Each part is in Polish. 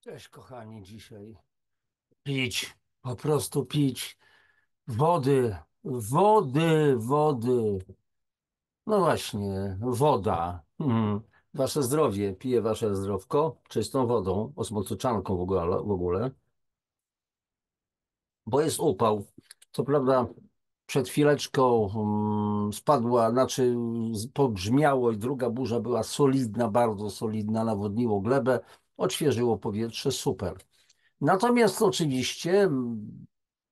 Cześć, kochani, dzisiaj pić, po prostu pić wody, wody. No właśnie, woda. Wasze zdrowie, piję wasze zdrowko czystą wodą, osmocyczanką w ogóle, bo jest upał. Co prawda przed chwileczką spadła, znaczy pogrzmiało i druga burza była solidna, bardzo solidna, nawodniło glebę, odświeżyło powietrze, super. Natomiast oczywiście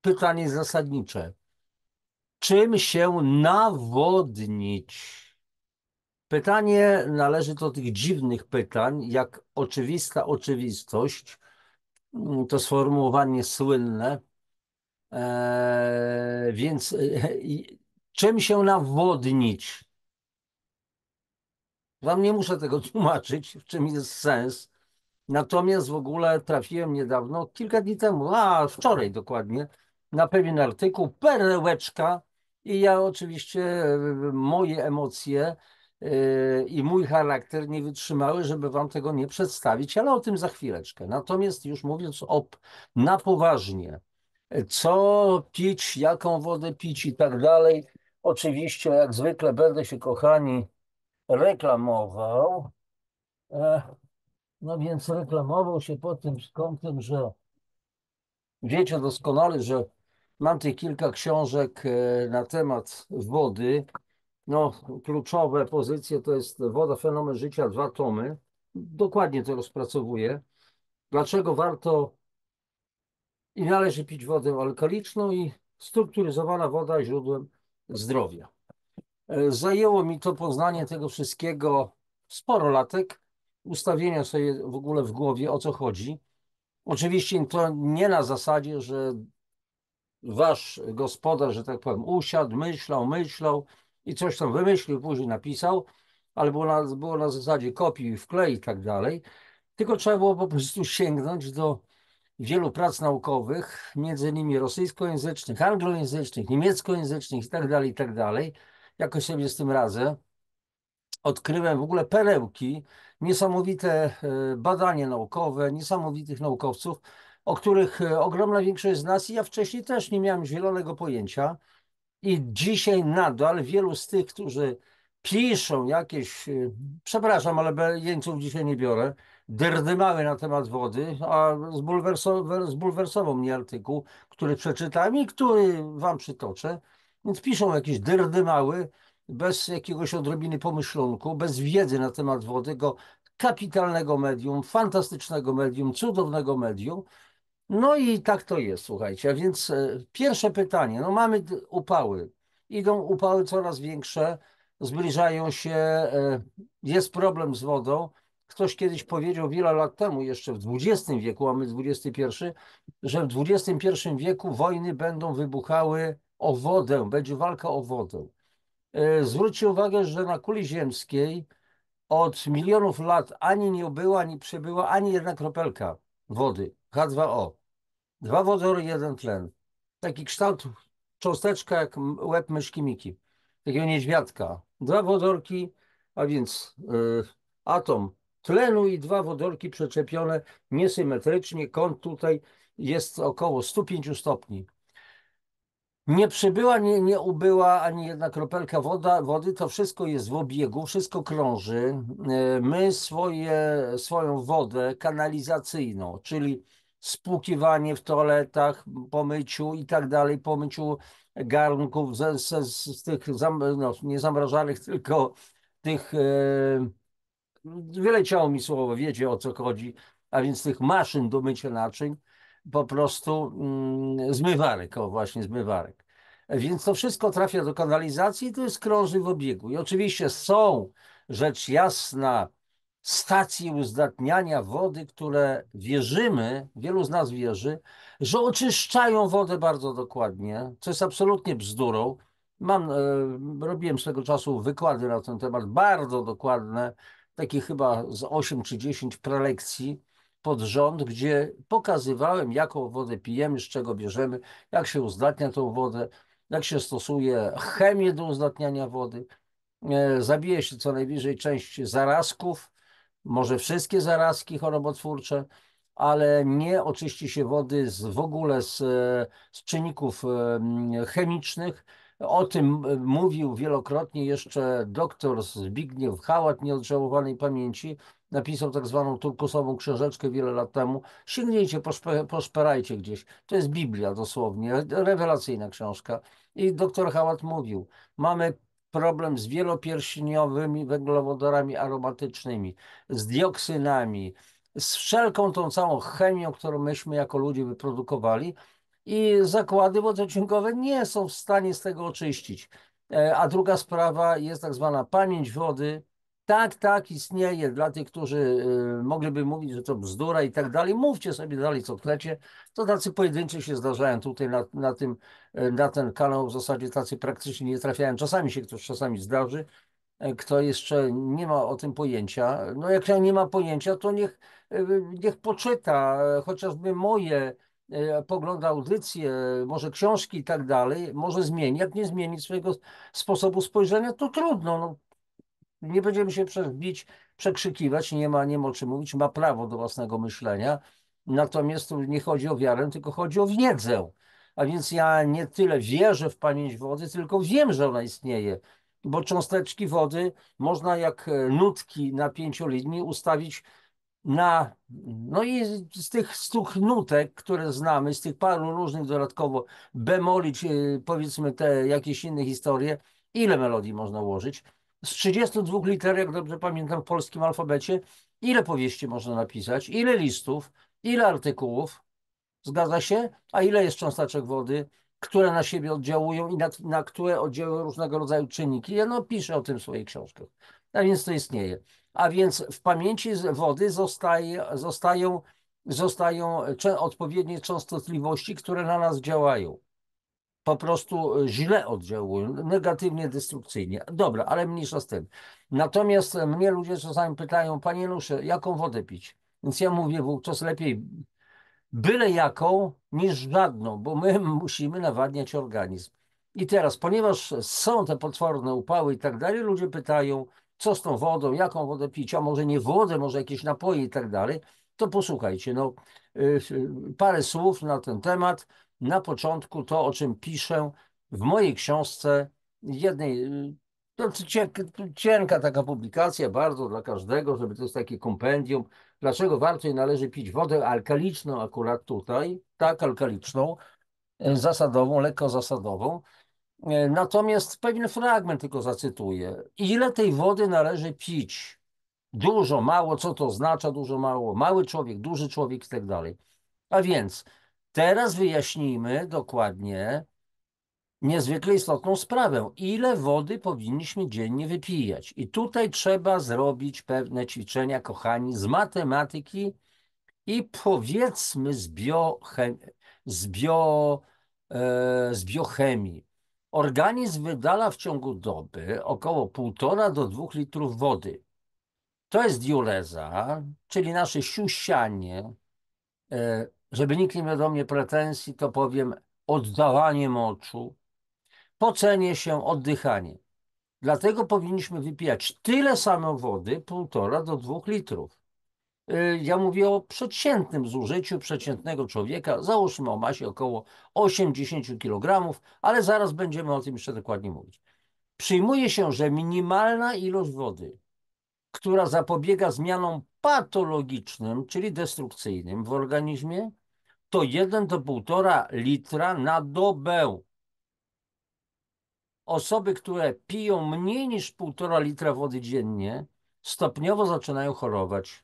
pytanie zasadnicze. Czym się nawodnić? Pytanie należy do tych dziwnych pytań, jak oczywista oczywistość, to sformułowanie słynne, więc czym się nawodnić? Wam nie muszę tego tłumaczyć, w czym jest sens. Natomiast w ogóle trafiłem niedawno, kilka dni temu, a wczoraj dokładnie, na pewien artykuł, perełeczka i ja oczywiście, moje emocje i mój charakter nie wytrzymały, żeby wam tego nie przedstawić, ale o tym za chwileczkę. Natomiast już mówiąc na poważnie, co pić, jaką wodę pić i tak dalej, oczywiście jak zwykle będę się, kochani, reklamował. E, no więc reklamował się pod tym kątem, że wiecie doskonale, że mam tych kilka książek na temat wody. No, kluczowe pozycje to jest Woda, fenomen życia, 2 tomy. Dokładnie to rozpracowuję. Dlaczego warto i należy pić wodę alkaliczną i strukturyzowana woda źródłem zdrowia. Zajęło mi to poznanie tego wszystkiego sporo latek, ustawienia sobie w ogóle w głowie, o co chodzi. Oczywiście to nie na zasadzie, że wasz gospodarz, że tak powiem, usiadł, myślał i coś tam wymyślił, później napisał, ale było na zasadzie kopii, wklej i tak dalej. Tylko trzeba było po prostu sięgnąć do wielu prac naukowych, między innymi rosyjskojęzycznych, anglojęzycznych, niemieckojęzycznych i tak dalej, i tak dalej. Jakoś sobie z tym radzę. Odkryłem w ogóle perełki, niesamowite badania naukowe, niesamowitych naukowców, o których ogromna większość z nas, i ja wcześniej też nie miałem zielonego pojęcia. I dzisiaj nadal wielu z tych, którzy piszą jakieś, przepraszam, ale jeńców dzisiaj nie biorę, dyrdymały na temat wody, a zbulwersował mnie artykuł, który przeczytałem i który wam przytoczę. Więc piszą jakieś dyrdymały bez jakiegoś odrobiny pomyślunku, bez wiedzy na temat wody, tego kapitalnego medium, fantastycznego medium, cudownego medium. No i tak to jest, słuchajcie. A więc pierwsze pytanie. No mamy upały. Idą upały coraz większe, zbliżają się, jest problem z wodą. Ktoś kiedyś powiedział wiele lat temu, jeszcze w XX wieku, a my XXI, że w XXI wieku wojny będą wybuchały o wodę, będzie walka o wodę. Zwróćcie uwagę, że na kuli ziemskiej od milionów lat ani nie była, ani przebyła ani jedna kropelka wody, H2O. Dwa wodory, jeden tlen. Taki kształt, cząsteczka jak łeb myszki Miki. Takiego niedźwiadka. Dwa wodorki, a więc atom tlenu i dwa wodorki przeczepione niesymetrycznie. Kąt tutaj jest około 105 stopni. Nie przybyła, nie ubyła ani jedna kropelka wody, to wszystko jest w obiegu, wszystko krąży. My swoją wodę kanalizacyjną, czyli spłukiwanie w toaletach, po myciu i tak dalej, po myciu garnków z tych, no, nie zamrażanych, tylko tych wyleciało mi słowo, wiecie o co chodzi, a więc tych maszyn do mycia naczyń, po prostu zmywarek, o właśnie zmywarek. Więc to wszystko trafia do kanalizacji i to jest krąży w obiegu. I oczywiście są, rzecz jasna, stacje uzdatniania wody, które wierzymy, wielu z nas wierzy, że oczyszczają wodę bardzo dokładnie, co jest absolutnie bzdurą. Robiłem swego czasu wykłady na ten temat, bardzo dokładne, takie chyba z 8 czy 10 prelekcji pod rząd, gdzie pokazywałem, jaką wodę pijemy, z czego bierzemy, jak się uzdatnia tą wodę, jak się stosuje chemię do uzdatniania wody. Zabije się co najwyżej część zarazków, może wszystkie zarazki chorobotwórcze, ale nie oczyści się wody w ogóle z czynników chemicznych. O tym mówił wielokrotnie jeszcze dr Zbigniew Hałat nieodżałowanej pamięci. Napisał tak zwaną turkusową książeczkę wiele lat temu. Sięgnijcie, poszperajcie gdzieś. To jest Biblia dosłownie, rewelacyjna książka. I doktor Hałat mówił, mamy problem z wielopierśniowymi węglowodorami aromatycznymi, z dioksynami, z wszelką tą całą chemią, którą myśmy jako ludzie wyprodukowali i zakłady wodociągowe nie są w stanie z tego oczyścić. A druga sprawa jest tak zwana pamięć wody. Tak, tak, istnieje. Dla tych, którzy mogliby mówić, że to bzdura i tak dalej, mówcie sobie dalej, co chcecie. To tacy pojedynczy się zdarzają tutaj na ten kanał. W zasadzie tacy praktycznie nie trafiają. Czasami się ktoś czasami zdarzy, kto jeszcze nie ma o tym pojęcia. No jak nie ma pojęcia, to niech poczyta chociażby moje poglądy, audycje, może książki i tak dalej, może zmieni. Jak nie zmieni swojego sposobu spojrzenia, to trudno. No, nie będziemy się bić, przekrzykiwać, nie ma o czym mówić, ma prawo do własnego myślenia. Natomiast tu nie chodzi o wiarę, tylko chodzi o wiedzę. A więc ja nie tyle wierzę w pamięć wody, tylko wiem, że ona istnieje. Bo cząsteczki wody można jak nutki na pięciolinii ustawić no i z tych nutek, które znamy, z tych paru różnych dodatkowo bemolić, powiedzmy te jakieś inne historie, ile melodii można ułożyć? Z 32 liter, jak dobrze pamiętam, w polskim alfabecie, ile powieści można napisać, ile listów, ile artykułów, zgadza się? A ile jest cząsteczek wody, które na siebie oddziałują i na które oddziałują różnego rodzaju czynniki? Ja no piszę o tym w swoich książkach. A więc to istnieje. A więc w pamięci wody zostają odpowiednie częstotliwości, które na nas działają. Po prostu źle oddziałują, negatywnie, destrukcyjnie. Dobra, ale mniejsza z tym. Natomiast mnie ludzie czasami pytają, panie Nusze, jaką wodę pić? Więc ja mówię wówczas lepiej byle jaką niż żadną, bo my musimy nawadniać organizm. I teraz, ponieważ są te potworne upały i tak dalej, ludzie pytają, co z tą wodą, jaką wodę pić, a może nie wodę, może jakieś napoje i tak dalej, to posłuchajcie, no, parę słów na ten temat. Na początku to, o czym piszę w mojej książce, jednej, to cienka taka publikacja, bardzo dla każdego, żeby to jest takie kompendium. Dlaczego warto i należy pić wodę alkaliczną akurat tutaj, tak, alkaliczną, zasadową, lekko zasadową. Natomiast pewien fragment tylko zacytuję. Ile tej wody należy pić? Dużo, mało, co to oznacza dużo, mało? Mały człowiek, duży człowiek i tak dalej. A więc teraz wyjaśnijmy dokładnie niezwykle istotną sprawę. Ile wody powinniśmy dziennie wypijać? I tutaj trzeba zrobić pewne ćwiczenia, kochani, z matematyki i powiedzmy z biochemii. Organizm wydala w ciągu doby około 1,5 do 2 litrów wody. To jest diureza, czyli nasze siusianie. Żeby nikt nie miał do mnie pretensji, to powiem oddawanie moczu, pocenie się, oddychanie. Dlatego powinniśmy wypijać tyle samo wody, 1,5 do 2 litrów. Ja mówię o przeciętnym zużyciu przeciętnego człowieka. Załóżmy o masie około 80 kg, ale zaraz będziemy o tym jeszcze dokładnie mówić. Przyjmuje się, że minimalna ilość wody, która zapobiega zmianom patologicznym, czyli destrukcyjnym w organizmie, to 1 do 1,5 litra na dobę. Osoby, które piją mniej niż 1,5 litra wody dziennie, stopniowo zaczynają chorować.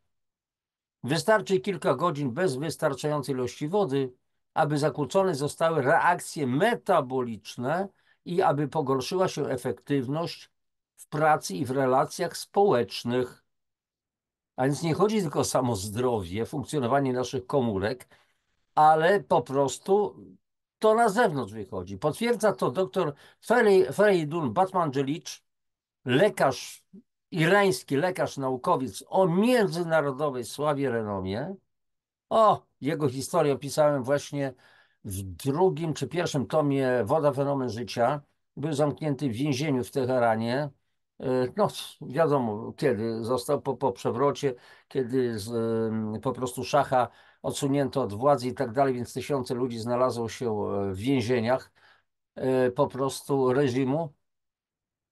Wystarczy kilka godzin bez wystarczającej ilości wody, aby zakłócone zostały reakcje metaboliczne i aby pogorszyła się efektywność w pracy i w relacjach społecznych. A więc nie chodzi tylko o samo zdrowie, funkcjonowanie naszych komórek, ale po prostu to na zewnątrz wychodzi. Potwierdza to dr Feridun Batmanjelicz, lekarz, irański lekarz naukowiec o międzynarodowej sławie, renomie. Jego historię opisałem właśnie w drugim czy pierwszym tomie Woda, fenomen życia. Był zamknięty w więzieniu w Teheranie. No, wiadomo, kiedy został po przewrocie, kiedy po prostu szacha odsunięto od władzy i tak dalej, więc tysiące ludzi znalazło się w więzieniach po prostu reżimu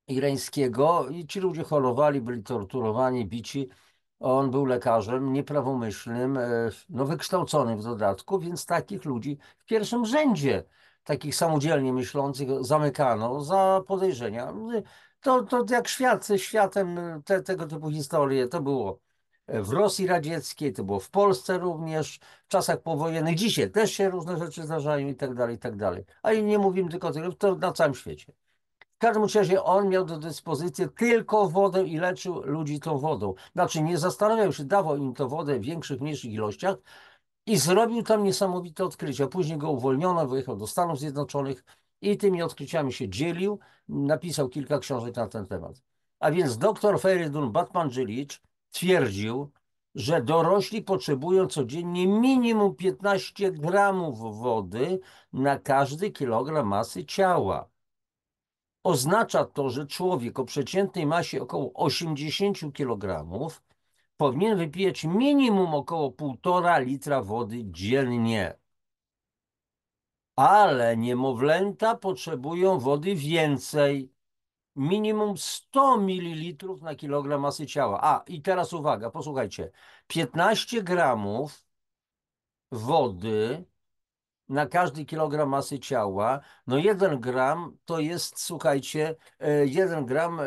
irańskiego i ci ludzie chorowali, byli torturowani, bici. On był lekarzem nieprawomyślnym, no wykształconym w dodatku, więc takich ludzi w pierwszym rzędzie, takich samodzielnie myślących, zamykano za podejrzenia. To jak świat, światem tego typu historie to było w Rosji Radzieckiej, to było w Polsce również, w czasach powojennych. Dzisiaj też się różne rzeczy zdarzają i tak dalej, i tak dalej. A i nie mówimy tylko o tym, to na całym świecie. W każdym razie on miał do dyspozycji tylko wodę i leczył ludzi tą wodą. Znaczy nie zastanawiał się, dawał im to wodę w większych, mniejszych ilościach i zrobił tam niesamowite odkrycia. Później go uwolniono, wyjechał do Stanów Zjednoczonych i tymi odkryciami się dzielił. Napisał kilka książek na ten temat. A więc dr Feridun Batmanghelidj twierdził, że dorośli potrzebują codziennie minimum 15 gramów wody na każdy kilogram masy ciała. Oznacza to, że człowiek o przeciętnej masie około 80 kg powinien wypijać minimum około 1,5 litra wody dziennie. Ale niemowlęta potrzebują wody więcej. Minimum 100 ml na kilogram masy ciała. A, i teraz uwaga, posłuchajcie. 15 gramów wody na każdy kilogram masy ciała, no 1 gram to jest, słuchajcie, 1 gram,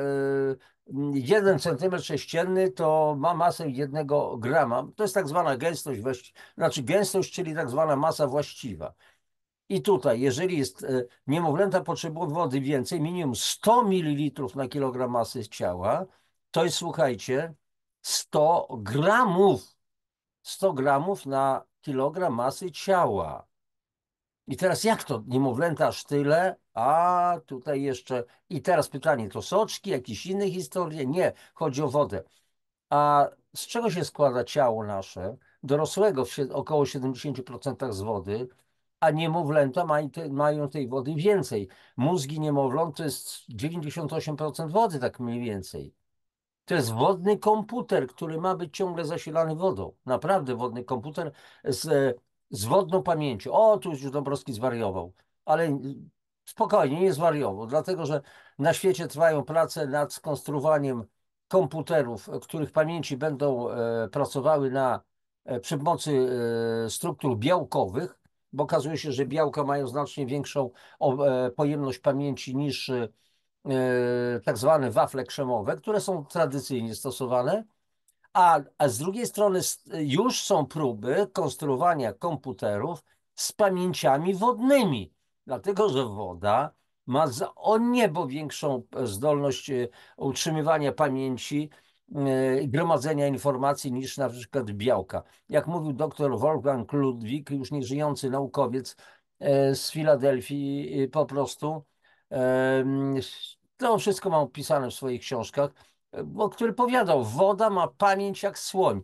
1 centymetr sześcienny to ma masę 1 grama. To jest tak zwana gęstość, znaczy gęstość, czyli tak zwana masa właściwa. I tutaj, jeżeli jest niemowlęta potrzebują wody więcej, minimum 100 ml na kilogram masy ciała, to jest, słuchajcie, 100 gramów. 100 gramów na kilogram masy ciała. I teraz jak to? Niemowlęta aż tyle? A tutaj jeszcze. I teraz pytanie, to soczki, jakieś inne historie? Nie, chodzi o wodę. A z czego się składa ciało nasze? Dorosłego około 70% z wody, a niemowlęta mają tej wody więcej. Mózgi niemowląt to jest 98% wody, tak mniej więcej. To jest wodny komputer, który ma być ciągle zasilany wodą. Naprawdę wodny komputer z wodną pamięcią. O, tu już Dąbrowski zwariował. Ale spokojnie, nie zwariował, dlatego że na świecie trwają prace nad skonstruowaniem komputerów, których pamięci będą pracowały przy pomocy struktur białkowych, bo okazuje się, że białka mają znacznie większą pojemność pamięci niż tak zwane wafle krzemowe, które są tradycyjnie stosowane, a z drugiej strony już są próby konstruowania komputerów z pamięciami wodnymi, dlatego że woda ma o niebo większą zdolność utrzymywania pamięci, gromadzenia informacji niż na przykład białka. Jak mówił dr Wolfgang Ludwig, już nieżyjący naukowiec z Filadelfii, po prostu to wszystko mam opisane w swoich książkach, który powiadał, woda ma pamięć jak słoń.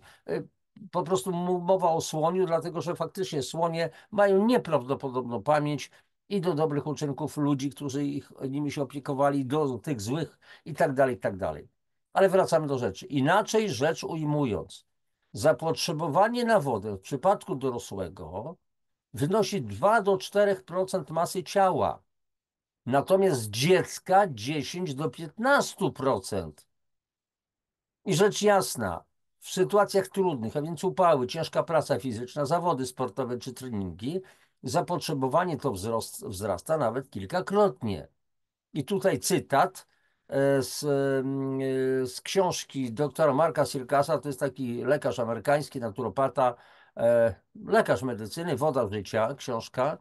Po prostu mowa o słoniu, dlatego że faktycznie słonie mają nieprawdopodobną pamięć i do dobrych uczynków ludzi, którzy nimi się opiekowali, do tych złych i tak dalej, i tak dalej. Ale wracamy do rzeczy. Inaczej rzecz ujmując, zapotrzebowanie na wodę w przypadku dorosłego wynosi 2 do 4% masy ciała. Natomiast dziecka 10 do 15%. I rzecz jasna, w sytuacjach trudnych, a więc upały, ciężka praca fizyczna, zawody sportowe czy treningi, zapotrzebowanie to wzrasta nawet kilkakrotnie. I tutaj cytat z książki doktora Marka Sirkasa, to jest taki lekarz amerykański, naturopata, lekarz medycyny, Woda życia, książka.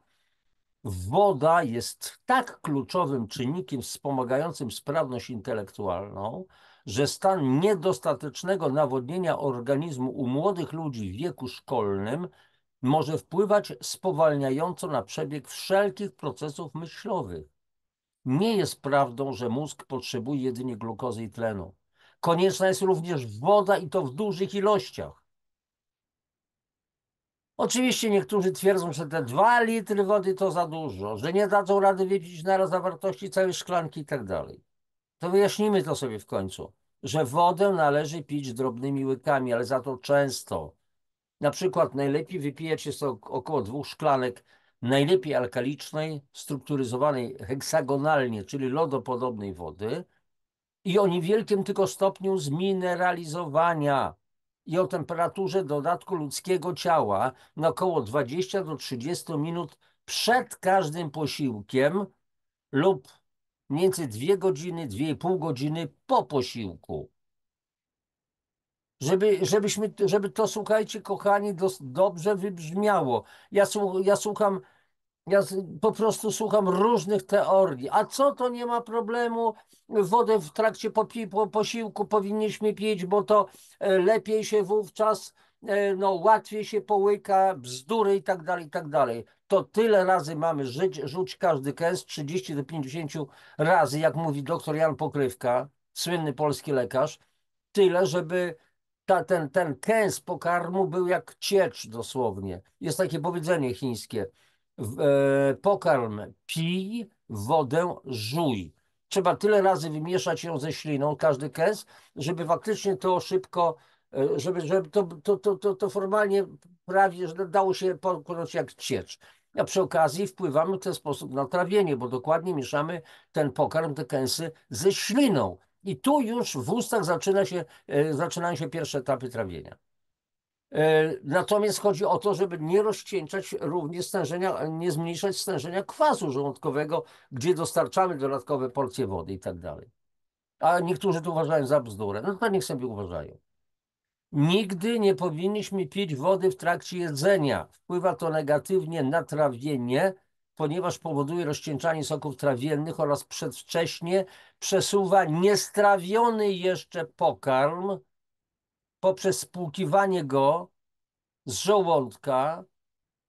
Woda jest tak kluczowym czynnikiem wspomagającym sprawność intelektualną, że stan niedostatecznego nawodnienia organizmu u młodych ludzi w wieku szkolnym może wpływać spowalniająco na przebieg wszelkich procesów myślowych. Nie jest prawdą, że mózg potrzebuje jedynie glukozy i tlenu. Konieczna jest również woda i to w dużych ilościach. Oczywiście niektórzy twierdzą, że te 2 litry wody to za dużo, że nie dadzą rady wypić naraz zawartości całej szklanki i tak dalej. To wyjaśnijmy to sobie w końcu, że wodę należy pić drobnymi łykami, ale za to często. Na przykład najlepiej wypijać jest około 2 szklanek najlepiej alkalicznej, strukturyzowanej heksagonalnie, czyli lodopodobnej wody i o niewielkim tylko stopniu zmineralizowania i o temperaturze dodatku ludzkiego ciała na około 20 do 30 minut przed każdym posiłkiem lub mniej więcej 2 godziny, 2,5 godziny po posiłku. Żeby to, słuchajcie, kochani, dobrze wybrzmiało. Ja słucham, po prostu słucham różnych teorii. A co to nie ma problemu? Wodę w trakcie posiłku powinniśmy pić, bo to lepiej się wówczas, no, łatwiej się połyka, bzdury i tak dalej, i tak dalej. To tyle razy mamy rzuć każdy kęs, 30 do 50 razy, jak mówi doktor Jan Pokrywka, słynny polski lekarz, tyle, żeby ten kęs pokarmu był jak ciecz dosłownie. Jest takie powiedzenie chińskie. Pokarm pij, wodę żuj. Trzeba tyle razy wymieszać ją ze śliną, każdy kęs, żeby faktycznie to szybko, żeby to formalnie prawie że dało się pokonać jak ciecz. A przy okazji wpływamy w ten sposób na trawienie, bo dokładnie mieszamy ten pokarm, te kęsy ze śliną. I tu już w ustach zaczynają się pierwsze etapy trawienia. Natomiast chodzi o to, żeby nie rozcieńczać również stężenia, nie zmniejszać stężenia kwasu żołądkowego, gdzie dostarczamy dodatkowe porcje wody i tak dalej. A niektórzy to uważają za bzdurę. No to niech sobie uważają. Nigdy nie powinniśmy pić wody w trakcie jedzenia. Wpływa to negatywnie na trawienie, ponieważ powoduje rozcieńczanie soków trawiennych oraz przedwcześnie przesuwa niestrawiony jeszcze pokarm poprzez spłukiwanie go z żołądka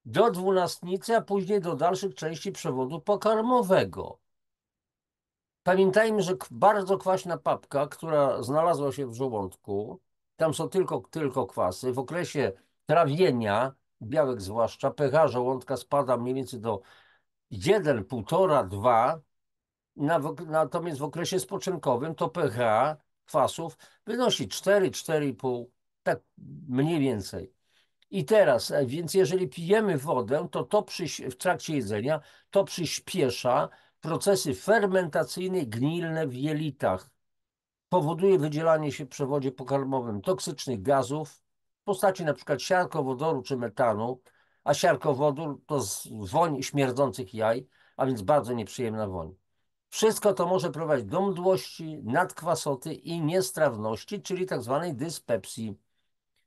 do dwunastnicy, a później do dalszych części przewodu pokarmowego. Pamiętajmy, że bardzo kwaśna papka, która znalazła się w żołądku, tam są tylko kwasy. W okresie trawienia, białek zwłaszcza, pH żołądka spada mniej więcej do 1, 1,5, 2. Natomiast w okresie spoczynkowym to pH kwasów wynosi 4, 4,5, tak mniej więcej. I teraz, więc jeżeli pijemy wodę, to w trakcie jedzenia to przyspiesza procesy fermentacyjne i gnilne w jelitach. Powoduje wydzielanie się w przewodzie pokarmowym toksycznych gazów w postaci na przykład siarkowodoru czy metanu, a siarkowodór to woń śmierdzących jaj, a więc bardzo nieprzyjemna woń. Wszystko to może prowadzić do mdłości, nadkwasoty i niestrawności, czyli tak zwanej dyspepsji.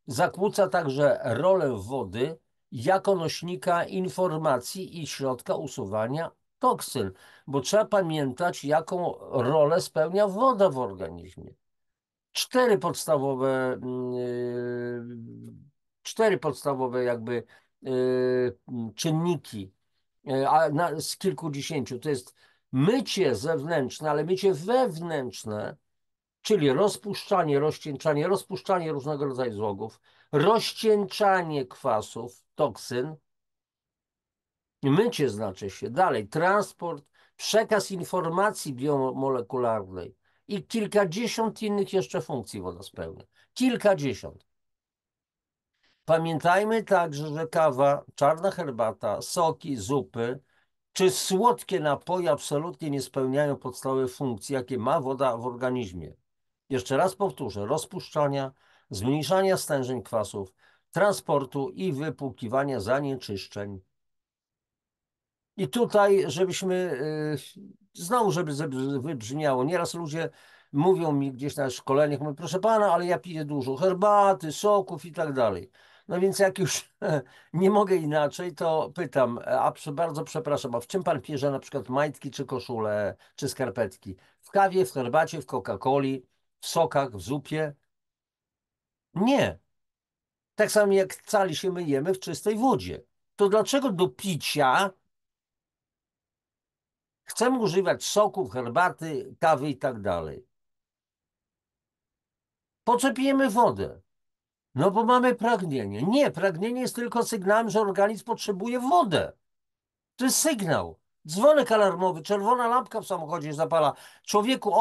Zakłóca także rolę wody jako nośnika informacji i środka usuwania toksyn, bo trzeba pamiętać, jaką rolę spełnia woda w organizmie. Cztery podstawowe jakby czynniki, z kilkudziesięciu. To jest mycie zewnętrzne, ale mycie wewnętrzne, czyli rozpuszczanie różnego rodzaju złogów, rozcieńczanie kwasów, toksyn, mycie znaczy się, dalej, transport, przekaz informacji biomolekularnej i kilkadziesiąt innych jeszcze funkcji woda spełnia. Kilkadziesiąt. Pamiętajmy także, że kawa, czarna herbata, soki, zupy czy słodkie napoje absolutnie nie spełniają podstawowych funkcji, jakie ma woda w organizmie. Jeszcze raz powtórzę, rozpuszczania, zmniejszania stężeń kwasów, transportu i wypłukiwania zanieczyszczeń. I tutaj, żebyśmy, znowu, żeby wybrzmiało, nieraz ludzie mówią mi gdzieś na szkoleniach, mówią, proszę pana, ale ja piję dużo herbaty, soków i tak dalej. No więc jak już nie mogę inaczej, to pytam, bardzo przepraszam, a w czym pan pierze na przykład majtki, czy koszule, czy skarpetki? W kawie, w herbacie, w Coca-Coli, w sokach, w zupie? Nie. Tak samo jak cali się myjemy w czystej wodzie. To dlaczego do picia chcemy używać soków, herbaty, kawy i tak dalej? Po co pijemy wodę? No bo mamy pragnienie. Nie, pragnienie jest tylko sygnałem, że organizm potrzebuje wodę. To jest sygnał. Dzwonek alarmowy, czerwona lampka w samochodzie się zapala. Człowieku,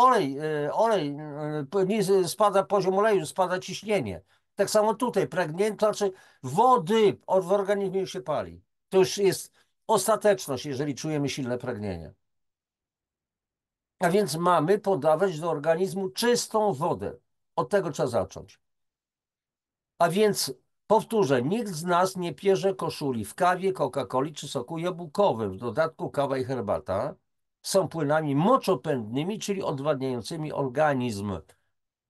spada poziom oleju, spada ciśnienie. Tak samo tutaj, pragnienie, to znaczy wody w organizmie się pali. To już jest ostateczność, jeżeli czujemy silne pragnienie. A więc mamy podawać do organizmu czystą wodę. Od tego trzeba zacząć. A więc powtórzę, nikt z nas nie pierze koszuli w kawie, Coca-Coli czy soku jabłkowym. W dodatku kawa i herbata są płynami moczopędnymi, czyli odwadniającymi organizm.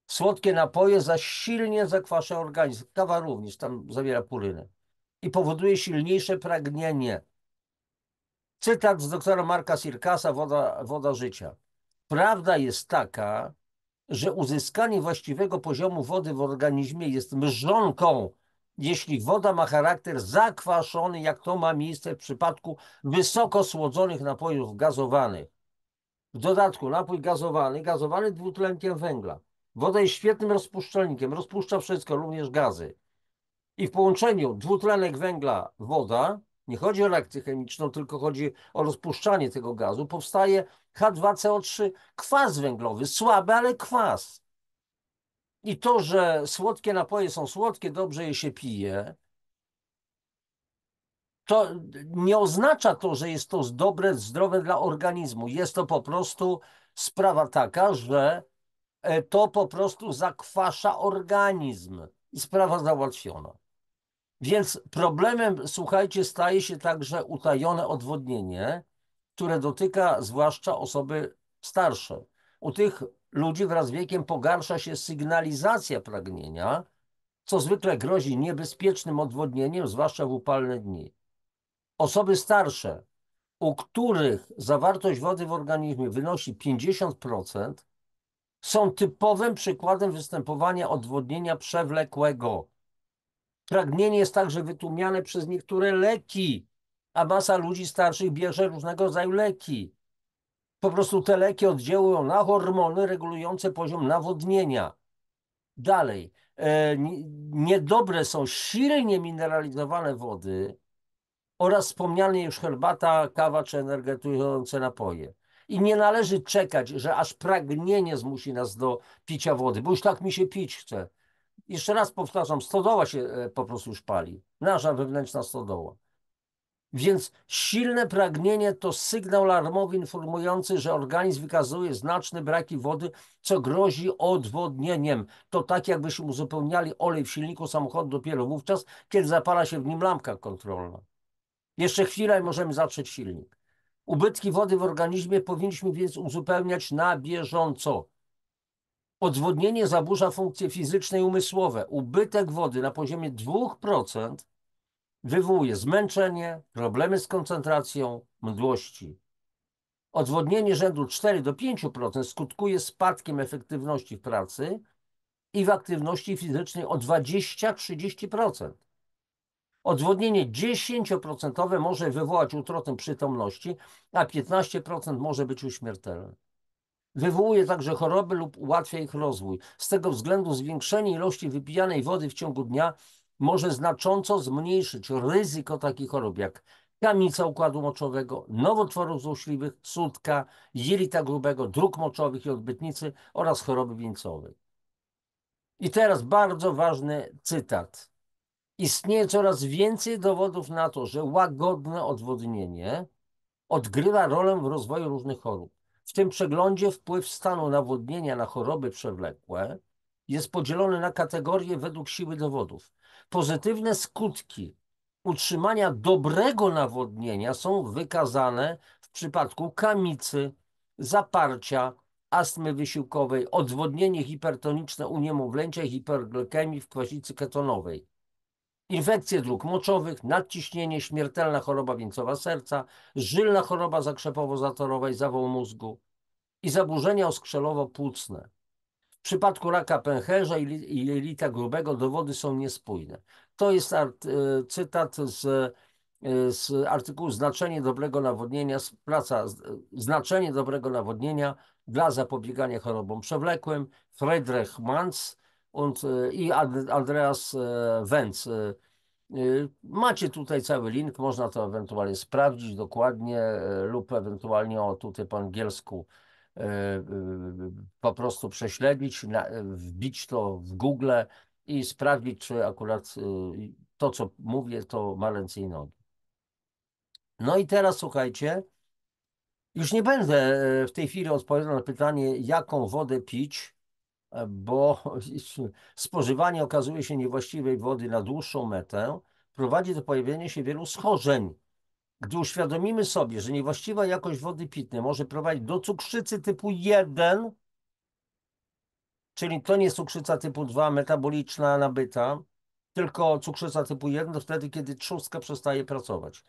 Słodkie napoje zaś silnie zakwasza organizm. Kawa również tam zawiera purynę i powoduje silniejsze pragnienie. Cytat z doktora Marka Sirkasa, Woda życia. Prawda jest taka, że uzyskanie właściwego poziomu wody w organizmie jest mrzonką, jeśli woda ma charakter zakwaszony, jak to ma miejsce w przypadku wysoko słodzonych napojów gazowanych. W dodatku napój gazowany dwutlenkiem węgla. Woda jest świetnym rozpuszczalnikiem, rozpuszcza wszystko, również gazy. I w połączeniu dwutlenek węgla, woda, nie chodzi o reakcję chemiczną, tylko chodzi o rozpuszczanie tego gazu, powstaje H2CO3, kwas węglowy, słaby, ale kwas. I to, że słodkie napoje są słodkie, dobrze je się pije, to nie oznacza to, że jest to dobre, zdrowe dla organizmu. Jest to po prostu sprawa taka, że to po prostu zakwasza organizm i sprawa załatwiona. Więc problemem, słuchajcie, staje się także utajone odwodnienie, które dotyka zwłaszcza osoby starsze. U tych ludzi wraz z wiekiem pogarsza się sygnalizacja pragnienia, co zwykle grozi niebezpiecznym odwodnieniem, zwłaszcza w upalne dni. Osoby starsze, u których zawartość wody w organizmie wynosi 50%, są typowym przykładem występowania odwodnienia przewlekłego. Pragnienie jest także wytłumiane przez niektóre leki, a masa ludzi starszych bierze różnego rodzaju leki. Po prostu te leki oddziałują na hormony regulujące poziom nawodnienia. Dalej, niedobre są silnie mineralizowane wody oraz wspomniane już herbata, kawa czy energetyzujące napoje. I nie należy czekać, że aż pragnienie zmusi nas do picia wody, bo już tak mi się pić chce. Jeszcze raz powtarzam, stodoła się po prostu już pali. Nasza wewnętrzna stodoła. Więc silne pragnienie to sygnał alarmowy informujący, że organizm wykazuje znaczne braki wody, co grozi odwodnieniem. To tak, jakbyśmy uzupełniali olej w silniku samochodu dopiero wówczas, kiedy zapala się w nim lampka kontrolna. Jeszcze chwilę i możemy zatrzeć silnik. Ubytki wody w organizmie powinniśmy więc uzupełniać na bieżąco. Odwodnienie zaburza funkcje fizyczne i umysłowe. Ubytek wody na poziomie 2% wywołuje zmęczenie, problemy z koncentracją, mdłości. Odwodnienie rzędu 4 do 5% skutkuje spadkiem efektywności w pracy i w aktywności fizycznej o 20–30%. Odwodnienie 10% może wywołać utratę przytomności, a 15% może być śmiertelne. Wywołuje także choroby lub ułatwia ich rozwój. Z tego względu zwiększenie ilości wypijanej wody w ciągu dnia może znacząco zmniejszyć ryzyko takich chorób jak kamica układu moczowego, nowotworów złośliwych, sutka, jelita grubego, dróg moczowych i odbytnicy oraz choroby wieńcowej. I teraz bardzo ważny cytat. Istnieje coraz więcej dowodów na to, że łagodne odwodnienie odgrywa rolę w rozwoju różnych chorób. W tym przeglądzie wpływ stanu nawodnienia na choroby przewlekłe jest podzielony na kategorie według siły dowodów. Pozytywne skutki utrzymania dobrego nawodnienia są wykazane w przypadku kamicy, zaparcia, astmy wysiłkowej, odwodnienie hipertoniczne u niemowlęcia i hiperglykemii w kwasicy ketonowej. Infekcje dróg moczowych, nadciśnienie, śmiertelna choroba wieńcowa serca, żylna choroba zakrzepowo-zatorowa i zawał mózgu i zaburzenia oskrzelowo-płucne. W przypadku raka pęcherza i jelita grubego dowody są niespójne. To jest cytat z artykułu Znaczenie dobrego nawodnienia, Znaczenie dobrego nawodnienia dla zapobiegania chorobom przewlekłym, Friedrich Manz i Andreas Wentz. Macie tutaj cały link, można to ewentualnie sprawdzić dokładnie lub ewentualnie tutaj po angielsku po prostu prześledzić, wbić to w Google i sprawdzić, czy akurat to, co mówię, to ma ręce i nogi. No i teraz słuchajcie, już nie będę w tej chwili odpowiadał na pytanie, jaką wodę pić, bo spożywanie okazuje się niewłaściwej wody na dłuższą metę prowadzi do pojawienia się wielu schorzeń. Gdy uświadomimy sobie, że niewłaściwa jakość wody pitnej może prowadzić do cukrzycy typu 1, czyli to nie jest cukrzyca typu 2 metaboliczna nabyta, tylko cukrzyca typu 1 to wtedy, kiedy trzustka przestaje pracować,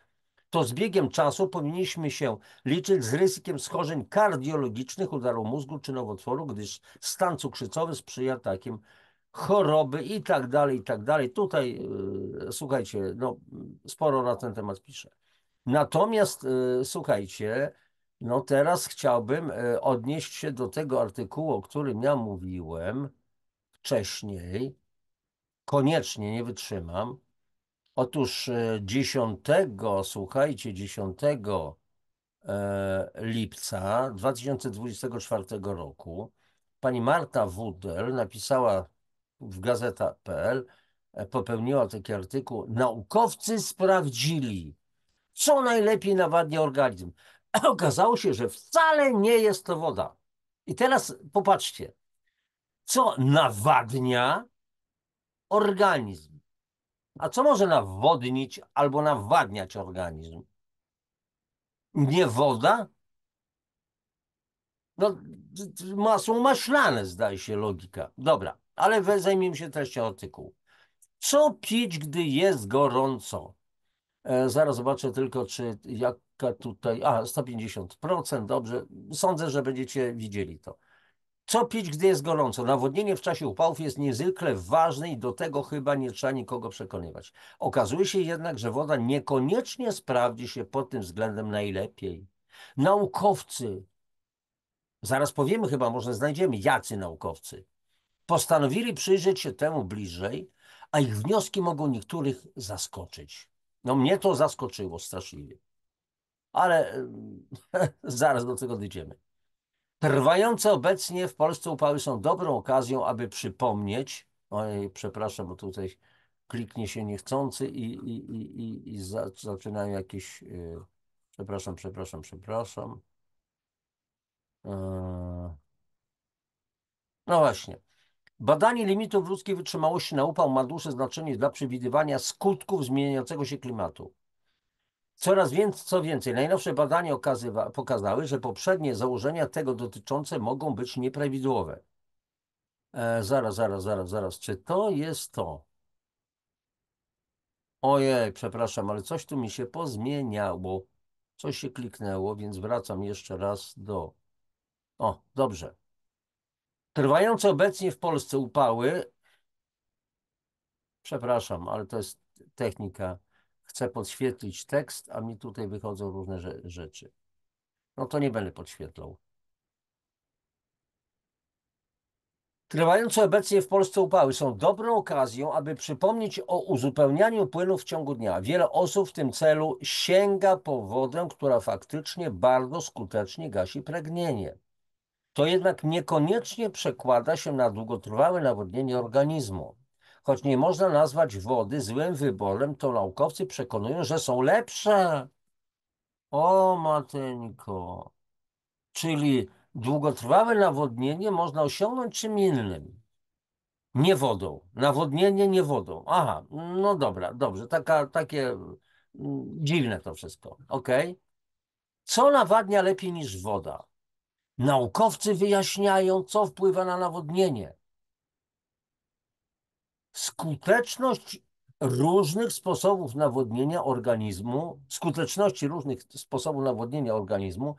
to z biegiem czasu powinniśmy się liczyć z ryzykiem schorzeń kardiologicznych, udaru mózgu czy nowotworu, gdyż stan cukrzycowy sprzyja takim choroby i tak dalej, i tak dalej. Tutaj, słuchajcie, no, sporo na ten temat piszę. Natomiast, słuchajcie, no teraz chciałbym odnieść się do tego artykułu, o którym ja mówiłem wcześniej. Koniecznie nie wytrzymam. Otóż 10, słuchajcie, 10 lipca 2024 roku pani Marta Wudel napisała w gazeta.pl, popełniła taki artykuł: naukowcy sprawdzili, co najlepiej nawadnia organizm. A okazało się, że wcale nie jest to woda. I teraz popatrzcie, co nawadnia organizm. A co może nawodnić albo nawadniać organizm? Nie woda? No, masło maślane, zdaje się logika. Dobra, ale zajmijmy się treścią artykułu. Co pić, gdy jest gorąco? Zaraz zobaczę tylko, czy jaka tutaj... 150%, dobrze. Sądzę, że będziecie widzieli to. Co pić, gdy jest gorąco? Nawodnienie w czasie upałów jest niezwykle ważne i do tego chyba nie trzeba nikogo przekonywać. Okazuje się jednak, że woda niekoniecznie sprawdzi się pod tym względem najlepiej. Naukowcy, zaraz powiemy chyba, może znajdziemy, jacy naukowcy, postanowili przyjrzeć się temu bliżej, a ich wnioski mogą niektórych zaskoczyć. No mnie to zaskoczyło straszliwie, ale zaraz do tego dojdziemy. Trwające obecnie w Polsce upały są dobrą okazją, aby przypomnieć, ojej, przepraszam, bo tutaj kliknie się niechcący i zaczynają jakieś, przepraszam. No właśnie. Badanie limitów ludzkiej wytrzymałości na upał ma duże znaczenie dla przewidywania skutków zmieniającego się klimatu. Co więcej, najnowsze badania pokazały, że poprzednie założenia tego dotyczące mogą być nieprawidłowe. Zaraz. Czy to jest to? Ojej, przepraszam, ale coś tu mi się pozmieniało. Coś się kliknęło, więc wracam jeszcze raz do... O, dobrze. Trwające obecnie w Polsce upały... Przepraszam, ale to jest technika. Chcę podświetlić tekst, a mi tutaj wychodzą różne rzeczy. No to nie będę podświetlał. Trwające obecnie w Polsce upały są dobrą okazją, aby przypomnieć o uzupełnianiu płynów w ciągu dnia. Wiele osób w tym celu sięga po wodę, która faktycznie bardzo skutecznie gasi pragnienie. To jednak niekoniecznie przekłada się na długotrwałe nawodnienie organizmu. Choć nie można nazwać wody złym wyborem, to naukowcy przekonują, że są lepsze. O mateńko. Czyli długotrwałe nawodnienie można osiągnąć czym innym. Nie wodą. Nawodnienie nie wodą. Aha, no dobra, dobrze. Takie dziwne to wszystko. Ok. Co nawadnia lepiej niż woda? Naukowcy wyjaśniają, co wpływa na nawodnienie. Skuteczności różnych sposobów nawodnienia organizmu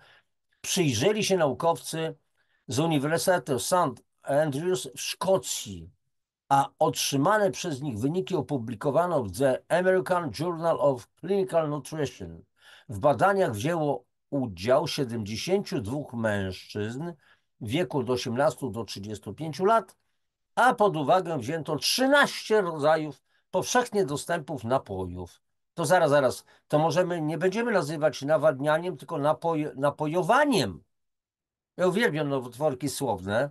przyjrzeli się naukowcy z Uniwersytetu St. Andrews w Szkocji, a otrzymane przez nich wyniki opublikowano w The American Journal of Clinical Nutrition. W badaniach wzięło udział 72 mężczyzn w wieku od 18 do 35 lat, a pod uwagę wzięto 13 rodzajów powszechnie dostępów napojów. To zaraz, to możemy, nie będziemy nazywać nawadnianiem, tylko napojowaniem. Ja uwielbiam nowotworki słowne,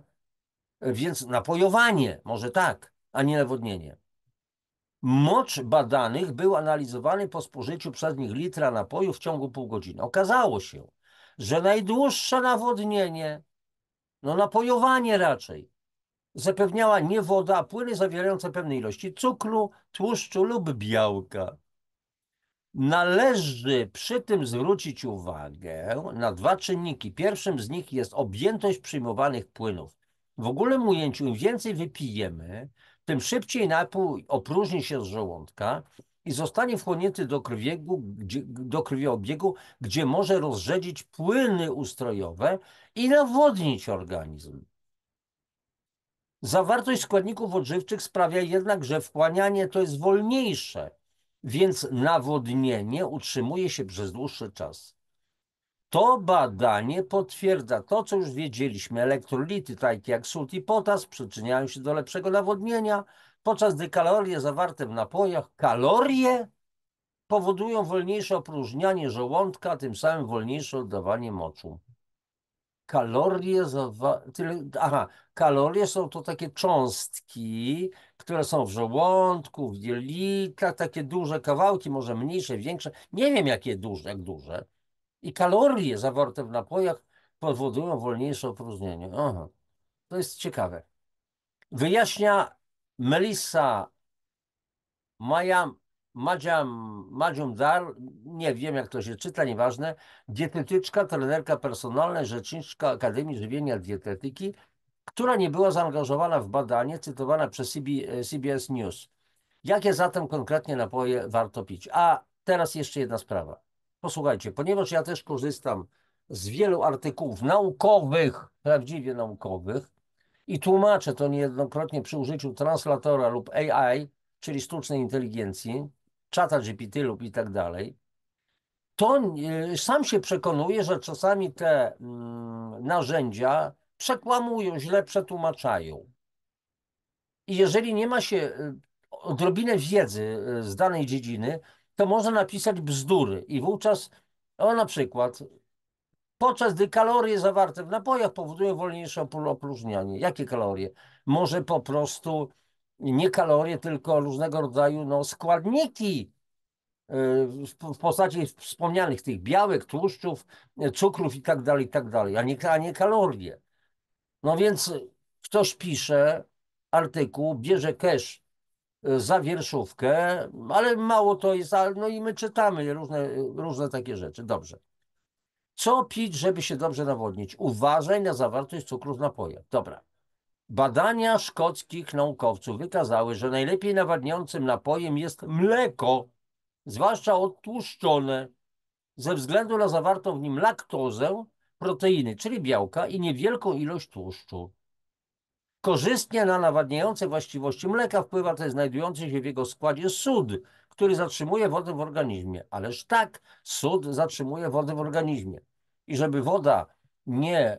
więc napojowanie, może tak, a nie nawodnienie. Mocz badanych był analizowany po spożyciu przez nich litra napoju w ciągu pół godziny. Okazało się, że najdłuższe nawodnienie, no napojowanie raczej, zapewniała nie woda, a płyny zawierające pewne ilości cukru, tłuszczu lub białka. Należy przy tym zwrócić uwagę na dwa czynniki. Pierwszym z nich jest objętość przyjmowanych płynów. W ogólnym ujęciu, im więcej wypijemy, tym szybciej napój opróżni się z żołądka i zostanie wchłonięty do krwiobiegu, gdzie może rozrzedzić płyny ustrojowe i nawodnić organizm. Zawartość składników odżywczych sprawia jednak, że wchłanianie to jest wolniejsze, więc nawodnienie utrzymuje się przez dłuższy czas. To badanie potwierdza to, co już wiedzieliśmy. Elektrolity, takie jak sód i potas, przyczyniają się do lepszego nawodnienia, podczas gdy kalorie zawarte w napojach, kalorie powodują wolniejsze opróżnianie żołądka, a tym samym wolniejsze oddawanie moczu. Kalorie są to takie cząstki, które są w żołądku, w jelitach, takie duże kawałki, może mniejsze, większe, nie wiem jakie duże, jak duże. I kalorie zawarte w napojach powodują wolniejsze opróżnienie. Aha, to jest ciekawe. Wyjaśnia Melissa Majumdar, nie wiem jak to się czyta, nieważne, dietetyczka, trenerka personalna, rzeczniczka Akademii Żywienia Dietetyki, która nie była zaangażowana w badanie, cytowana przez CBS News. Jakie zatem konkretnie napoje warto pić? A teraz jeszcze jedna sprawa. Posłuchajcie, ponieważ ja też korzystam z wielu artykułów naukowych, prawdziwie naukowych, i tłumaczę to niejednokrotnie przy użyciu translatora lub AI, czyli sztucznej inteligencji, czata GPT lub i tak dalej, to sam się przekonuję, że czasami te narzędzia przekłamują, źle przetłumaczają. I jeżeli nie ma się odrobinę wiedzy z danej dziedziny, to można napisać bzdury. I wówczas, na przykład, podczas gdy kalorie zawarte w napojach powodują wolniejsze opróżnianie. Jakie kalorie? Może po prostu nie kalorie, tylko różnego rodzaju składniki w postaci wspomnianych tych białek, tłuszczów, cukrów i tak dalej, a nie kalorie. No więc ktoś pisze artykuł, bierze cash za wierszówkę, ale mało to jest, no i my czytamy różne takie rzeczy. Dobrze. Co pić, żeby się dobrze nawodnić? Uważaj na zawartość cukru w napojach. Dobra. Badania szkockich naukowców wykazały, że najlepiej nawadniającym napojem jest mleko, zwłaszcza odtłuszczone, ze względu na zawartą w nim laktozę, proteiny, czyli białka i niewielką ilość tłuszczu. Korzystnie na nawadniające właściwości mleka wpływa też znajdujący się w jego składzie sód, który zatrzymuje wodę w organizmie. Ależ tak, sód zatrzymuje wodę w organizmie. I żeby woda nie,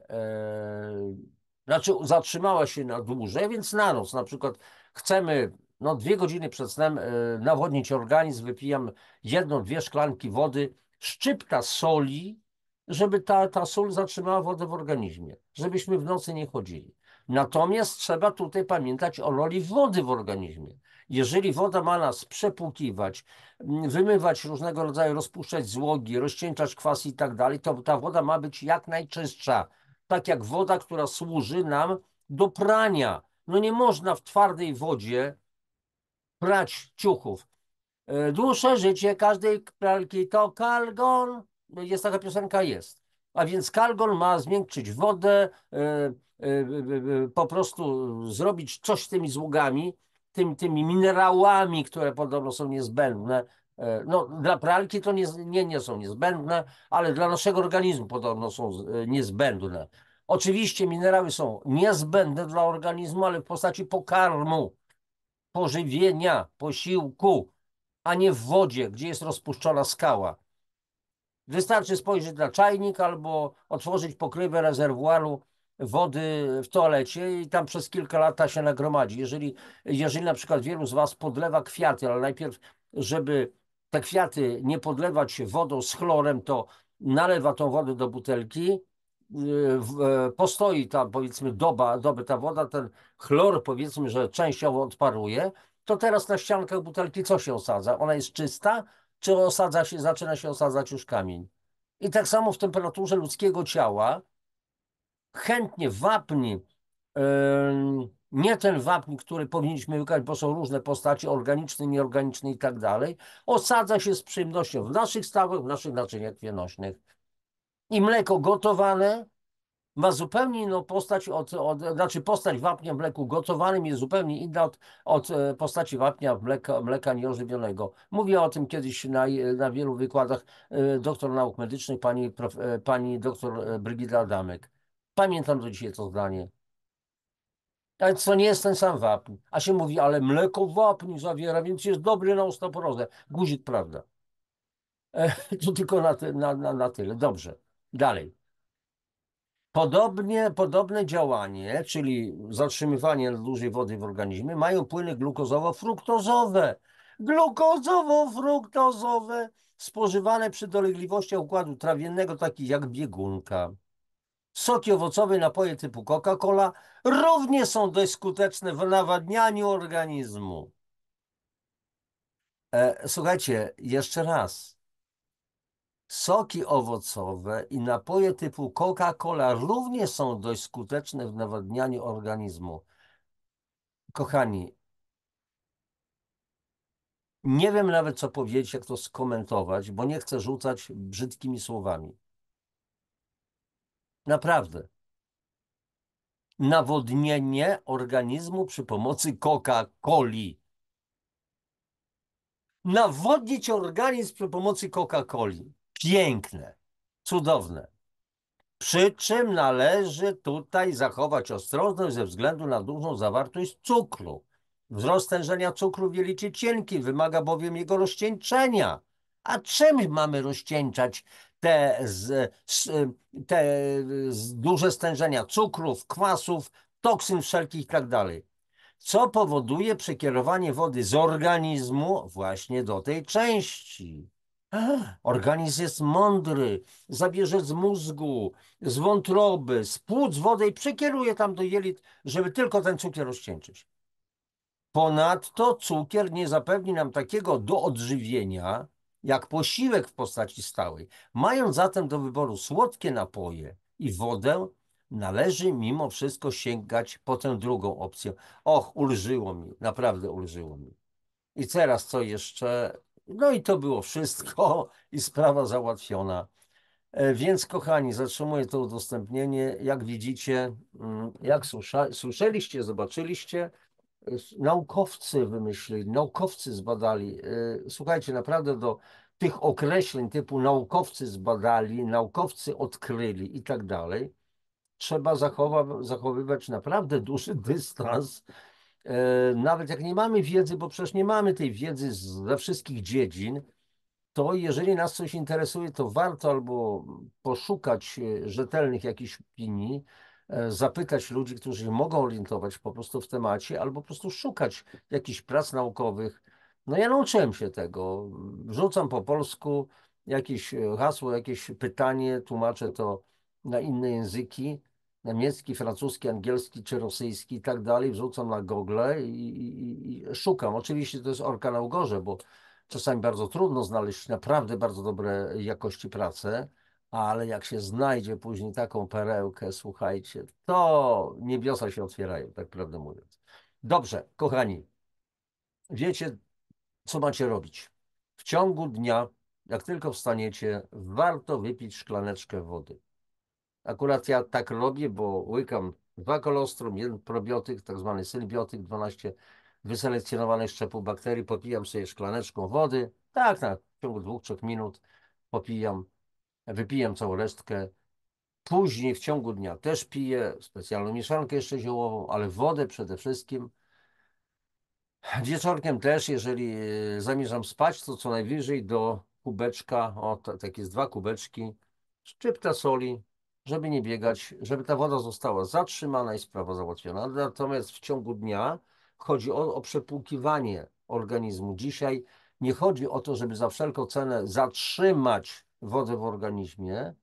zatrzymała się na dłużej, więc na noc na przykład chcemy 2 godziny przed snem nawodnić organizm, wypijam 1-2 szklanki wody, szczypta soli, żeby ta sól zatrzymała wodę w organizmie, żebyśmy w nocy nie chodzili. Natomiast trzeba tutaj pamiętać o roli wody w organizmie. Jeżeli woda ma nas przepłukiwać, wymywać różnego rodzaju, rozpuszczać złogi, rozcieńczać kwasy i tak dalej, to ta woda ma być jak najczystsza. Tak jak woda, która służy nam do prania. No nie można w twardej wodzie prać ciuchów. Dłuższe życie każdej pralki to kalgon. Jest taka piosenka, jest. A więc kalgon ma zmiękczyć wodę, po prostu zrobić coś z tymi złogami, tymi minerałami, które podobno są niezbędne. No, dla pralki to nie są niezbędne, ale dla naszego organizmu podobno są niezbędne. Oczywiście minerały są niezbędne dla organizmu, ale w postaci pokarmu, pożywienia, posiłku, a nie w wodzie, gdzie jest rozpuszczona skała. Wystarczy spojrzeć na czajnik albo otworzyć pokrywę rezerwuaru wody w toalecie i tam przez kilka lat ta się nagromadzi. Jeżeli na przykład wielu z Was podlewa kwiaty, ale najpierw, żeby te kwiaty nie podlewać wodą z chlorem, to nalewa tą wodę do butelki, postoi tam powiedzmy dobę ta woda, ten chlor powiedzmy, że częściowo odparuje, to teraz na ściankach butelki co się osadza? Ona jest czysta, czy zaczyna się osadzać już kamień? I tak samo w temperaturze ludzkiego ciała chętnie wapń, nie ten wapń, który powinniśmy wykonać, bo są różne postaci organiczne, nieorganiczne i tak dalej, osadza się z przyjemnością w naszych stawach, w naszych naczyniach krwionośnych. I mleko gotowane ma zupełnie inną postać znaczy postać wapnia w mleku gotowanym jest zupełnie inna od postaci wapnia w mleka nieożywionego. Mówię o tym kiedyś na wielu wykładach doktor nauk medycznych, pani doktor Brygida Adamek. Pamiętam do dzisiaj to zdanie. Ale to nie jest ten sam wapń. A się mówi, ale mleko wapń zawiera, więc jest dobry na osteoporozę. Guzik, prawda. To tylko na tyle. Dobrze. Dalej. Podobne działanie, czyli zatrzymywanie dużej wody w organizmie, mają płyny glukozowo-fruktozowe. Glukozowo-fruktozowe spożywane przy dolegliwościach układu trawiennego, takich jak biegunka. Soki owocowe, napoje typu Coca-Cola również są dość skuteczne w nawadnianiu organizmu. Słuchajcie, jeszcze raz. Soki owocowe i napoje typu Coca-Cola również są dość skuteczne w nawadnianiu organizmu. Kochani, nie wiem nawet co powiedzieć, jak to skomentować, bo nie chcę rzucać brzydkimi słowami. Naprawdę. Nawodnienie organizmu przy pomocy Coca-Coli. Nawodnić organizm przy pomocy Coca-Coli. Piękne, cudowne. Przy czym należy tutaj zachować ostrożność ze względu na dużą zawartość cukru. Wzrost stężenia cukru w jelicie cienkim wymaga bowiem jego rozcieńczenia. A czym mamy rozcieńczać te duże stężenia cukrów, kwasów, toksyn wszelkich i tak dalej? Co powoduje przekierowanie wody z organizmu właśnie do tej części. Organizm jest mądry, zabierze z mózgu, z wątroby, z płuc wodę i przekieruje tam do jelit, żeby tylko ten cukier rozcieńczyć. Ponadto cukier nie zapewni nam takiego doodżywienia, jak posiłek w postaci stałej. Mając zatem do wyboru słodkie napoje i wodę, należy mimo wszystko sięgać po tę drugą opcję. Och, ulżyło mi, naprawdę ulżyło mi. I teraz co jeszcze? No i to było wszystko i sprawa załatwiona. Więc kochani, zatrzymuję to udostępnienie. Jak widzicie, jak słyszeliście, zobaczyliście, naukowcy wymyślili, naukowcy zbadali. Słuchajcie, naprawdę do tych określeń typu naukowcy zbadali, naukowcy odkryli i tak dalej, trzeba zachowywać naprawdę duży dystans. Nawet jak nie mamy wiedzy, bo przecież nie mamy tej wiedzy ze wszystkich dziedzin, to jeżeli nas coś interesuje, to warto albo poszukać rzetelnych jakichś opinii, zapytać ludzi, którzy się mogą orientować po prostu w temacie, albo po prostu szukać jakichś prac naukowych. No ja nauczyłem się tego. Wrzucam po polsku jakieś hasło, jakieś pytanie, tłumaczę to na inne języki, niemiecki, francuski, angielski czy rosyjski i tak dalej, wrzucam na Google i szukam. Oczywiście to jest orka na ugorze, bo czasami bardzo trudno znaleźć naprawdę bardzo dobre jakości pracę, ale jak się znajdzie później taką perełkę, słuchajcie, to niebiosa się otwierają, tak prawdę mówiąc. Dobrze, kochani, wiecie, co macie robić. W ciągu dnia, jak tylko wstaniecie, warto wypić szklaneczkę wody. Akurat ja tak robię, bo łykam 2 kolostrum, 1 probiotyk, tak zwany sylbiotyk, 12 wyselekcjonowanych szczepów bakterii, popijam sobie szklaneczką wody, tak, w ciągu 2-3 minut popijam, wypijam całą resztkę. Później w ciągu dnia też piję specjalną mieszankę jeszcze ziołową, ale wodę przede wszystkim. Wieczorkiem też, jeżeli zamierzam spać, to co najwyżej do kubeczka, tak jest 2 kubeczki, szczypta soli, żeby nie biegać, żeby ta woda została zatrzymana i sprawa załatwiona. Natomiast w ciągu dnia chodzi o przepłukiwanie organizmu. Dzisiaj nie chodzi o to, żeby za wszelką cenę zatrzymać wodę w organizmie,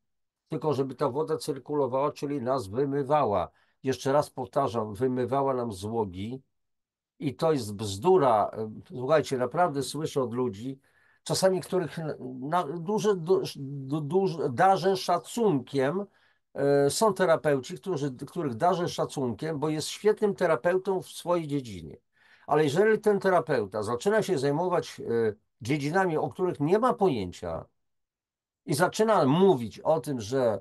tylko żeby ta woda cyrkulowała, czyli nas wymywała. Jeszcze raz powtarzam, wymywała nam złogi i to jest bzdura. Słuchajcie, naprawdę słyszę od ludzi, czasami których darzę szacunkiem. Są terapeuci, których darzę szacunkiem, bo jest świetnym terapeutą w swojej dziedzinie. Ale jeżeli ten terapeuta zaczyna się zajmować dziedzinami, o których nie ma pojęcia i zaczyna mówić o tym, że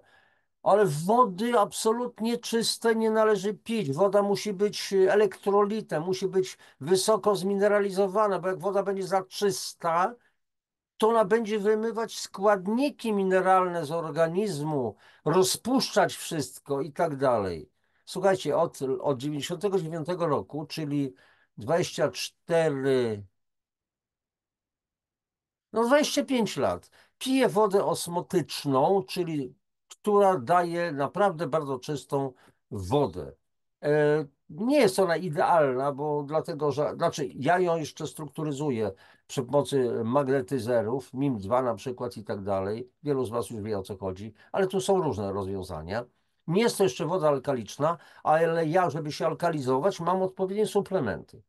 ale wody absolutnie czyste nie należy pić. Woda musi być elektrolitem, musi być wysoko zmineralizowana, bo jak woda będzie za czysta, to ona będzie wymywać składniki mineralne z organizmu, rozpuszczać wszystko i tak dalej. Słuchajcie, od 99 roku, czyli 24, no 25 lat. Pije wodę osmotyczną, czyli która daje naprawdę bardzo czystą wodę. Nie jest ona idealna, bo dlatego, że, znaczy ja ją jeszcze strukturyzuję przy pomocy magnetyzerów, MIM2 na przykład i tak dalej. Wielu z Was już wie, o co chodzi, ale tu są różne rozwiązania. Nie jest to jeszcze woda alkaliczna, ale ja, żeby się alkalizować, mam odpowiednie suplementy.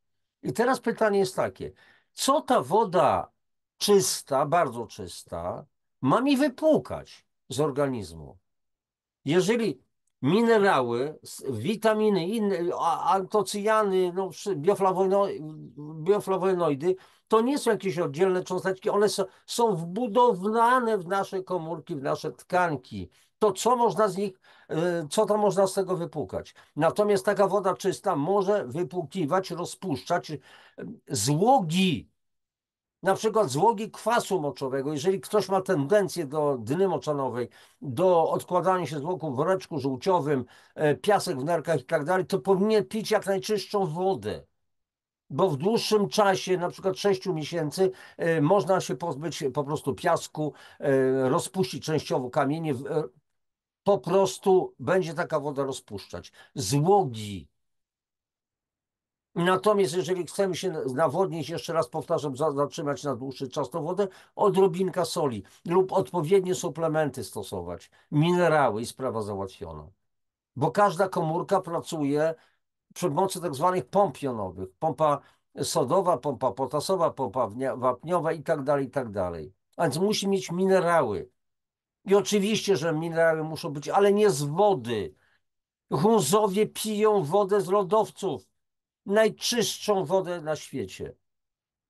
I teraz pytanie jest takie, co ta woda czysta, bardzo czysta, ma mi wypłukać z organizmu? Jeżeli minerały, witaminy, inne, antocyjany, no, bioflawonoidy, to nie są jakieś oddzielne cząsteczki, one są wbudowane w nasze komórki, w nasze tkanki. To co można z nich, co tam można z tego wypłukać? Natomiast taka woda czysta może wypłukiwać, rozpuszczać złogi, na przykład złogi kwasu moczowego. Jeżeli ktoś ma tendencję do dny moczanowej, do odkładania się zwłoku w woreczku żółciowym, piasek w nerkach i tak dalej, to powinien pić jak najczystszą wodę. Bo w dłuższym czasie, na przykład 6 miesięcy, można się pozbyć po prostu piasku, rozpuścić częściowo kamienie, po prostu będzie taka woda rozpuszczać. Złogi. Natomiast jeżeli chcemy się nawodnić, jeszcze raz powtarzam, zatrzymać na dłuższy czas tą wodę, odrobinka soli lub odpowiednie suplementy stosować, minerały i sprawa załatwiona. Bo każda komórka pracuje przy pomocy tak zwanych pomp jonowych. Pompa sodowa, pompa potasowa, pompa wapniowa i tak dalej, i tak dalej. A więc musi mieć minerały. I oczywiście, że minerały muszą być, ale nie z wody. Hunzowie piją wodę z lodowców, najczystszą wodę na świecie,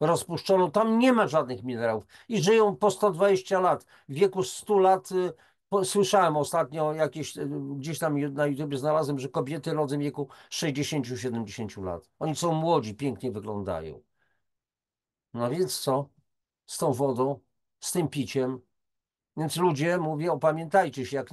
rozpuszczoną. Tam nie ma żadnych minerałów i żyją po 120 lat. W wieku 100 lat słyszałem ostatnio jakieś, gdzieś tam na YouTube znalazłem, że kobiety rodzą w wieku 60-70 lat. Oni są młodzi, pięknie wyglądają. No więc co z tą wodą, z tym piciem? Więc ludzie, mówię, opamiętajcie się, jak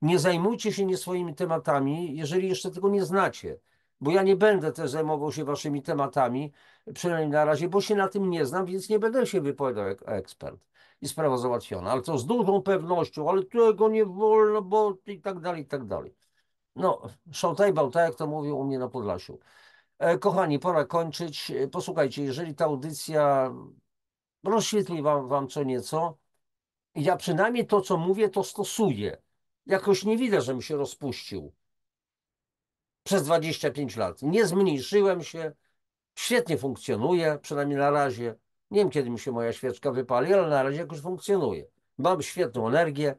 nie zajmujcie się nie swoimi tematami, jeżeli jeszcze tego nie znacie. Bo ja nie będę też zajmował się waszymi tematami, przynajmniej na razie, bo się na tym nie znam, więc nie będę się wypowiadał jak ekspert. I sprawa załatwiona. Ale to z dużą pewnością, ale tego nie wolno, bo i tak dalej, i tak dalej. No, szałtaj bałtaj, jak to mówią u mnie na Podlasiu. Kochani, pora kończyć. Posłuchajcie, jeżeli ta audycja rozświetli wam co nieco, ja przynajmniej to, co mówię, to stosuję. Jakoś nie widać, żebym się rozpuścił przez 25 lat. Nie zmniejszyłem się, świetnie funkcjonuję, przynajmniej na razie. Nie wiem, kiedy mi się moja świeczka wypali, ale na razie jakoś funkcjonuje. Mam świetną energię,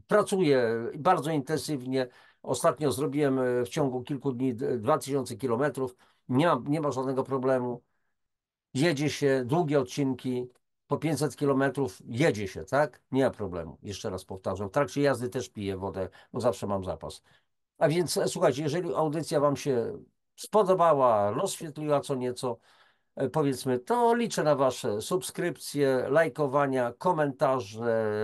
pracuję bardzo intensywnie. Ostatnio zrobiłem w ciągu kilku dni 2000 kilometrów. Nie ma żadnego problemu. Jedzie się długie odcinki, po 500 kilometrów jedzie się, tak? Nie ma problemu. Jeszcze raz powtarzam. W trakcie jazdy też piję wodę, bo zawsze mam zapas. A więc słuchajcie, jeżeli audycja Wam się spodobała, rozświetliła co nieco, powiedzmy, to liczę na Wasze subskrypcje, lajkowania, komentarze,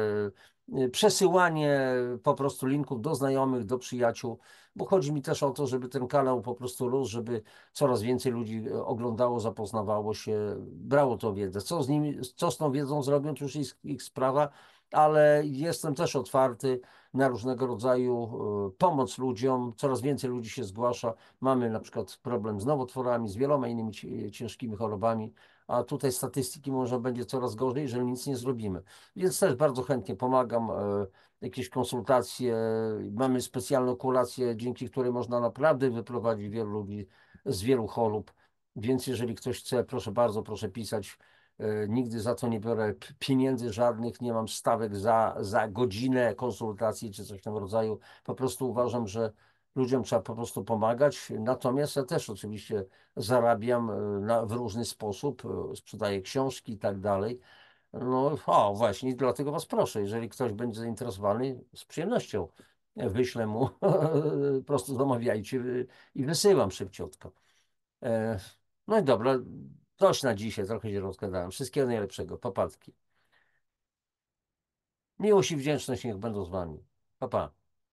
przesyłanie po prostu linków do znajomych, do przyjaciół, bo chodzi mi też o to, żeby ten kanał po prostu rósł, żeby coraz więcej ludzi oglądało, zapoznawało się, brało tą wiedzę. Co z nimi, co z tą wiedzą zrobią, to już jest ich sprawa, ale jestem też otwarty na różnego rodzaju pomoc ludziom. Coraz więcej ludzi się zgłasza. Mamy na przykład problem z nowotworami, z wieloma innymi ciężkimi chorobami, a tutaj statystyki może będzie coraz gorzej, jeżeli nic nie zrobimy. Więc też bardzo chętnie pomagam. Jakieś konsultacje, mamy specjalną kolację, dzięki której można naprawdę wyprowadzić wielu ludzi z wielu chorób. Więc jeżeli ktoś chce, proszę bardzo, proszę pisać. Nigdy za to nie biorę pieniędzy żadnych, nie mam stawek za godzinę konsultacji czy coś w tym rodzaju. Po prostu uważam, że ludziom trzeba po prostu pomagać. Natomiast ja też oczywiście zarabiam w różny sposób, sprzedaję książki i tak dalej. No, o, właśnie, dlatego Was proszę, jeżeli ktoś będzie zainteresowany, z przyjemnością wyślę mu, po prostu zamawiajcie i wysyłam szybciutko. E, No i dobra, dość na dzisiaj, trochę się rozgadałem. Wszystkiego najlepszego, popadki. Miłość i wdzięczność niech będą z Wami. Pa, pa.